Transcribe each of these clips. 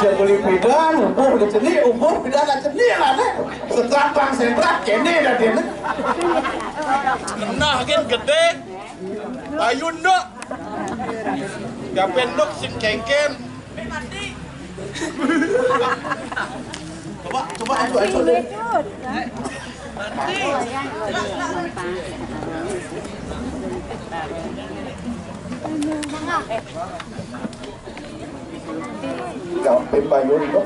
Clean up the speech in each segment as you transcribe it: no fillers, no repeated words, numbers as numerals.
Jangan beli bidan, umur ke sini, umur bidan ke sini lah nih. Setelah bang sentrat kene dah dia nih. Nah, kan gede. Ayo ndok. Gapen ndok sing kengken. Coba ayo. Gapen bayu ndok.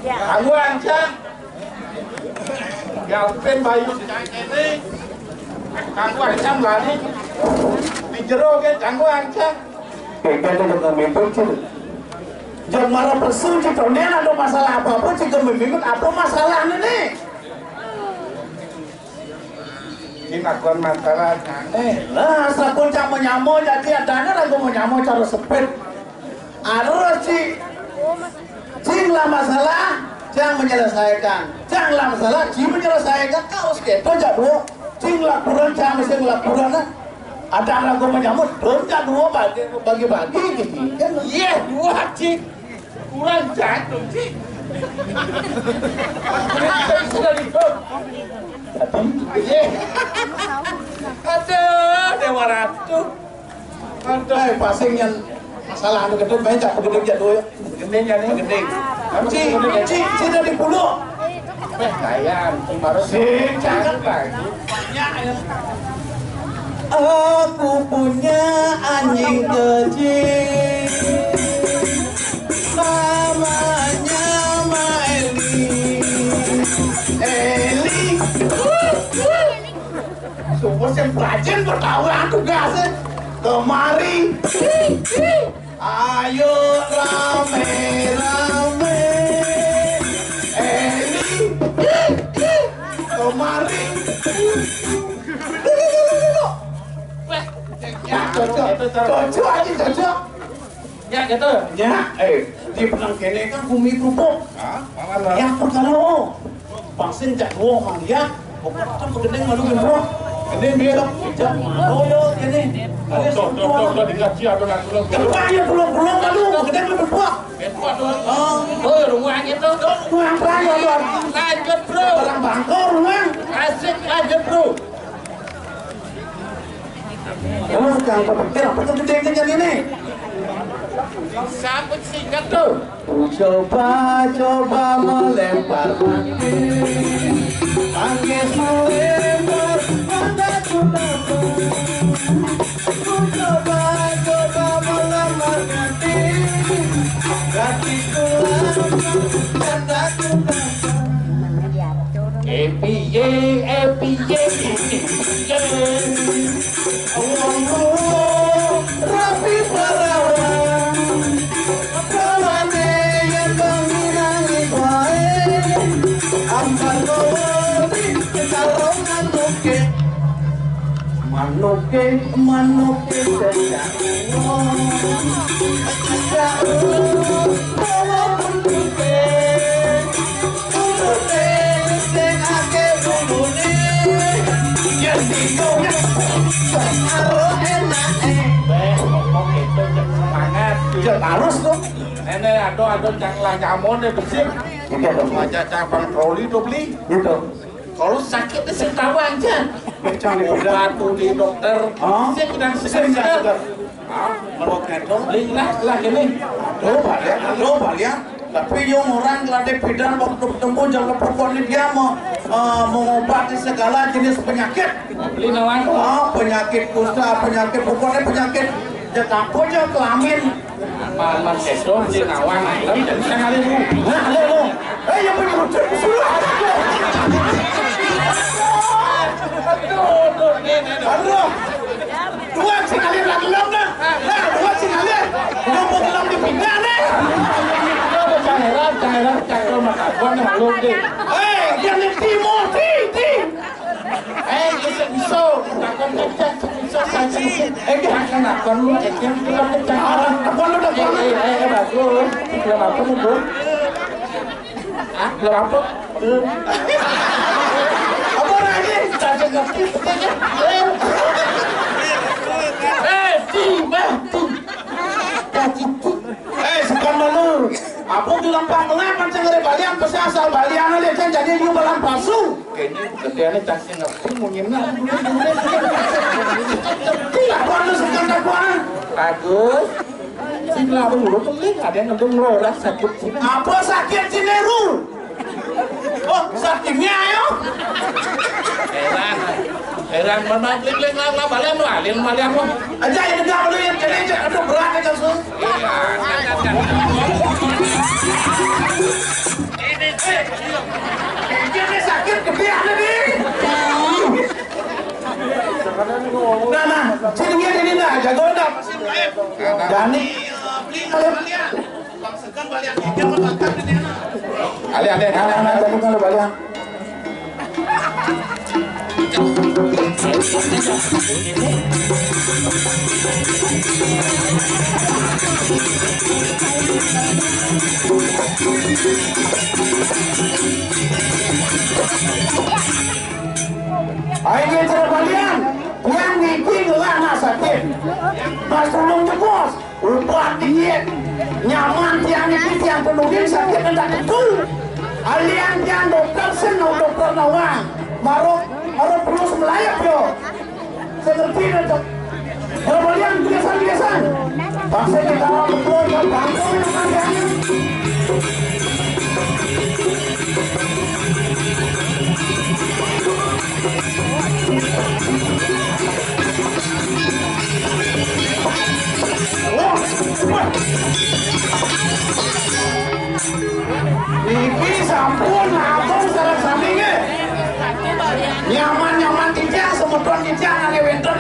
Angguang cang. Gapen bayu cang ini. Angguang cang lari. Di jero kan angguang cang. Kayaknya dengan mimpi sih. Jangan marah persul sih, kalau dia ada masalah apa-apa sih, mimpi apa masalahnya nih? Ini akuan masalah aneh. Nah, sabun cang menyamo jadi adanya lagu menyamo cara sepet. Ada sih, cinglah masalah, jangan menyelesaikan. Janganlah masalah, cing menyelesaikan. Kau sekitar jadul, cinglah kurang, jangan mesti ngelakuran. Ada lagu menyambut, dosa dua bagi-bagi gitu. Iya, dua cik. Kurang jatuh cik. Sudah dibuat. Aduh, Dewa Ratu. Aduh, pasingnya masalah anu gede banyak begede jatuh ya. Gedenya nih, gede. Cik dari pulau. Kayak baru sih jangan lagi. Banyak ya. Aku punya anjing kecil, namanya Eli. Semua yang rajin bertahuan tugasnya kemari. Ayo rame-rame, Eli kemari. Cocok aja cocok. Ya gitu. Ya, di penang kene kan bumi kerupuk. Ya perkara vaksin jak dua mang dia. Pokoknya begedeng malu gendro. Gede biar jak yo kene. Tuh dikaji atau nak pulang. Kaya pulang malu begedeng lebih kuat. Kuat tuh. Oh, rumah itu. Rumah raya tuh. Lanjut, Bro. Barang bangkor rumah. Asik lanjut, Bro. Oh, jangan berpikir apa tuh gede-gedean ini? Sambut singkat tuh. Coba melempar angin melempar pada kudaku. Coba melempar hatiku pada kudaku. Epiye. Rapi perawan kawane yang mengirangi bae ambar kopi karo manuke harus tuh. Ini ada canglah nyamon deh bersih. Itu ada macam cabang troli tuh beli. Itu. Kalau sakit sih tahu aja. Obat di dokter. Saya udah segar. Meroket dong. Beli lah ini. Coba lihat. Tapi yang orang ladek bidan waktu ketemu jalan perempuan dia mau mengobati segala jenis penyakit. Beli nawan. Penyakit kusta, penyakit pokoknya penyakit. Jakaponya kelamin. Paman itu di nawang tapi tidak bisa ngalir lu. Nah, lu. Yang punya rujuk suruh. Aduh. Dua sih ngalir lagi lam dah. Nah, dua sih ngalir. Mau kelam di pindah nih. Cairan cairan mata gua nih lu deh. Yang di timur, ti. Bisa. Takkan kecak. Kan lu yang bilang kecangan. Apa lu udah bagus. Belum apa nih, Bro? Belum apa? Apa lagi? Caca ngerti. Mati. Caci Aku bilang pangelan pancen ngere balian pasti asal balian aja kan jadi jualan palsu. Kayaknya kerjaannya cacing ngerti mau nyemna. Tidak perlu sekarang kuan. Bagus. Sila dulu keling ada yang ngedung lorak sakit sini. Apa sakit sini Rul? Oh sakitnya ayo. Heran mana kling lah balian lah balian lo. Aja ini dah dulu yang kene aduh berat ya sus. Ini sakit kebiasaan nih. Nah, sini ini dah, jago dah. Dani, beli balian. Bangsakan balian ikan makan ini. Ale, tadi kalau balian. Ayo cara balian, yang bikin lana sakit, mas tolong jebos, upah dingin, nyaman tiang penuhin sakit tidak betul. Alian tiang dokter sen, dokter nawang, baru perlu melayap yo. Seperti itu, cara balian biasa. Bangsa kita orang betul, bangsa yang ada. Iki sampun abang sareng sampinge. Nyaman kijang semedon kijang ane wenten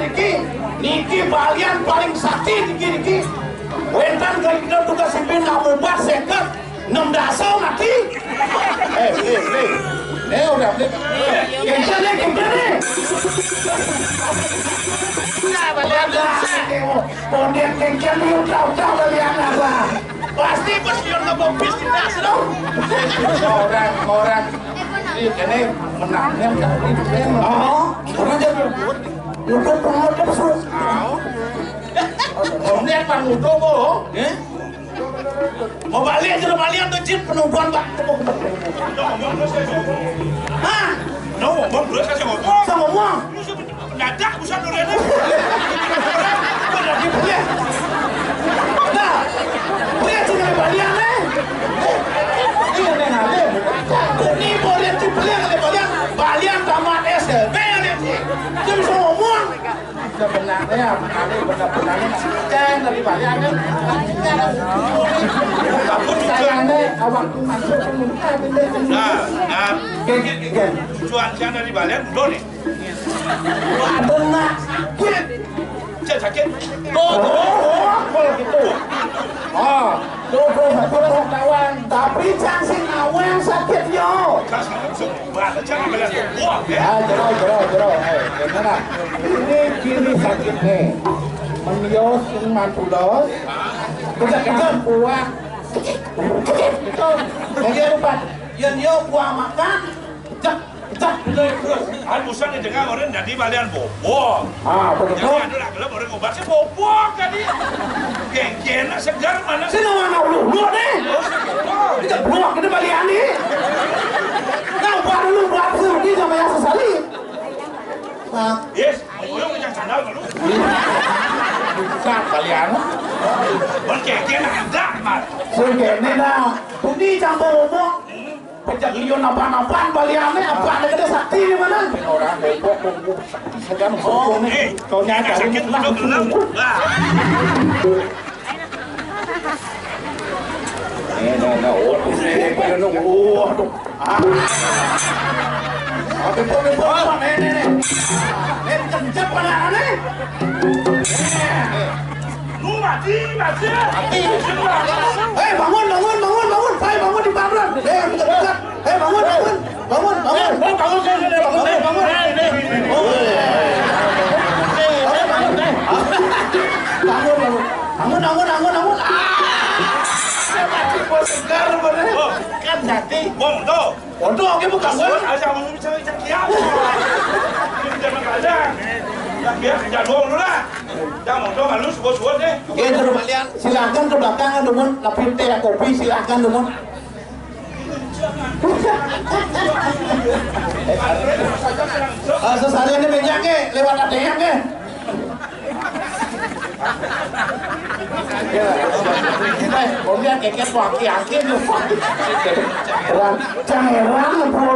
niki balian paling sakti niki. Wenten kalau kita tugas simpin kamu bar seket 6 daso mati. Udah beli. Kentane. Nah, balian dah. Kemudian kengkian udah balian apa? Pasti bersiul ngebopis tidak seru. Orang ini menangnya orang jadi udah pengen terus. Kemudian pangudo boh, mau balik ke balian tuh jin penungguan pak. Hah? Ngomong terus kasih ngomong. Sama ngomong. Dadak busan duriannya. Udah dibeli. Nah, beli cina balian nih. Ini ada. Ini boleh dibeli oleh balian tamat SLB oleh sih. Dia bisa ngomong. Sebenarnya benar-benarnya ceng dari balian kan. Sayangnya awak masuk pemuda. Nah, cuaca dari balian udah nih. Waduh nak, sakit. Kalau gitu. Tuh kawan. Tapi jangan ngawang sakit yo. Jero. Gimana? Ini kiri sakit nih. Menios mantulos. Kejar buah. Itu. Jadi lupa. Yang yo buah makan. Terus, busan didengar orang dari balian bobok. Betul. Jadi ada lagi orang ngobatnya bobok tadi. Geng-geng segar mana? Sini mana lu deh. Kita buah ke balian nih. Kau baru pergi sama yang sesali. Yes, orang yang sandal baru. Sak balian. Geng-geng ada mas. Segene dah. Ini campur bobok. Pejak lion apa-apaan baliannya apa ada gede sakti di mana? Orang bobok segan kau nyata sakit udah gelap. Lu mati. Bangun. Saya bangun di pabrik. Dekat. Bangun. Bangun. Segar bener. Kan jadi. Bondo, oke bukan. Aja mau bicara kiam. Kita makan. biar jadwal dulu lah. Jangan mau coba lu suat-suat deh. Ya terus kalian silakan ke belakang teman, lapin teh kopi silakan teman. Sesalian ini meja ke lewat ATM ke. Kemudian keket waki-waki rancang heran bro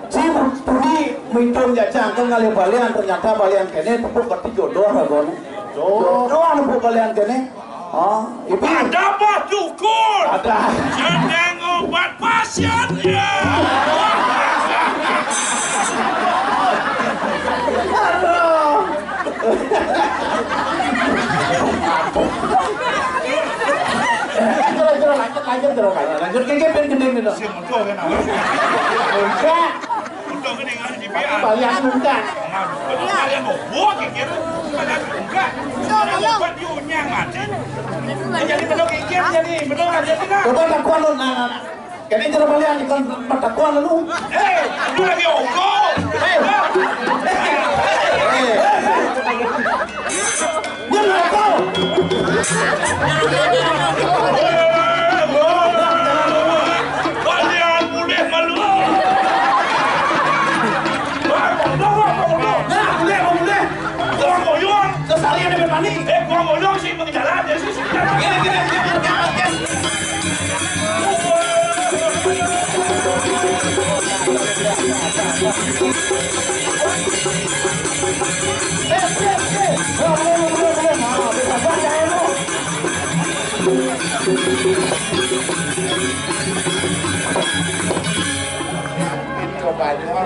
si budi minum jajang ke ngali balian ternyata balian kene tepuk keti jodoh kan jodoh anu balian kene ibu ada apa dukun? ada Sedang obat pasiennya. lanjut ke gendeng itu. Si muncul kan awal. Enggak. Muncul gendeng ada di PA. Balian enggak. Balian mau buat gitu. Balian enggak. Buat diunyang mati. Jadi benar kayak jadi benar aja kan. Coba takuan lu nah. Kene jero balian kan takuan lu. Lu lagi ongko. Jangan kau. Sesalian dengan mani. Gua ngomong sih mau jalan ya sih. Gini.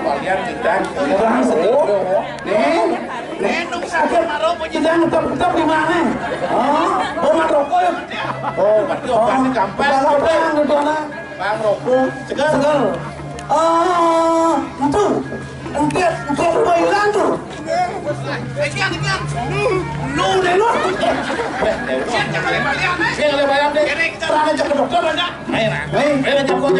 Balian kita Neng sakit marok jangan tetap di mana? Obat rokok ya? Berarti obatnya gampang. Bang rokok segar. Itu engkau hilang tuh. Sekian. Lu deh lu. Siapa yang balian deh? Terang aja ke dokter aja. Ayo cek. Bawa.